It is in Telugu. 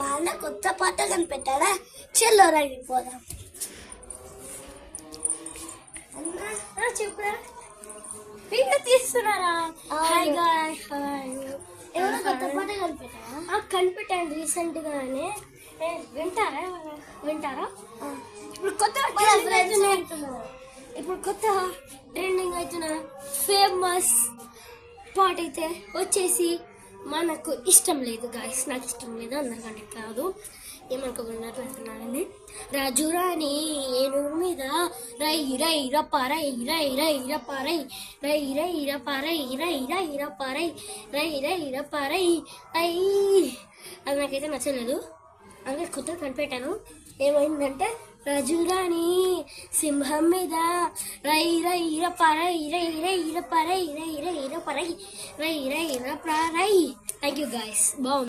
మా అన్న కొత్త పాట కనిపెట్టాడా చెల్లో పోదాం అన్నా చెప్పురా వీడియో తీస్తున్నారా హాయ్ గాయ్ హాయ్ ఎవరో కొత్త పాట కనిపెట్టారా కనిపెట్టాను రీసెంట్ గానే వింటారా ఇప్పుడు కొత్త ట్రెండింగ్ అవుతున్న ఫేమస్ పాట అయితే వచ్చేసి మనకు ఇష్టం లేదు గాయస్ నాకు ఇష్టం లేదు అందరికంటే కాదు ఏమనుకోకుండా అంటున్నానండి రాజు రాణి ఏనుగు మీద రై రై రపారై రై రై రపారై రై రై రపారై రై రై రపారై రై రై రపారై ఐ అది నాకైతే నచ్చలేదు అందుకే కొత్తగా కనిపెట్టాను ఏమైందంటే రాజు రాణి సింహం మీద రై రై రపారై రై రై రపారై రై రై రపారై రై రై రపారై థ్యాంక్ యూ గాయస్ బాగుంది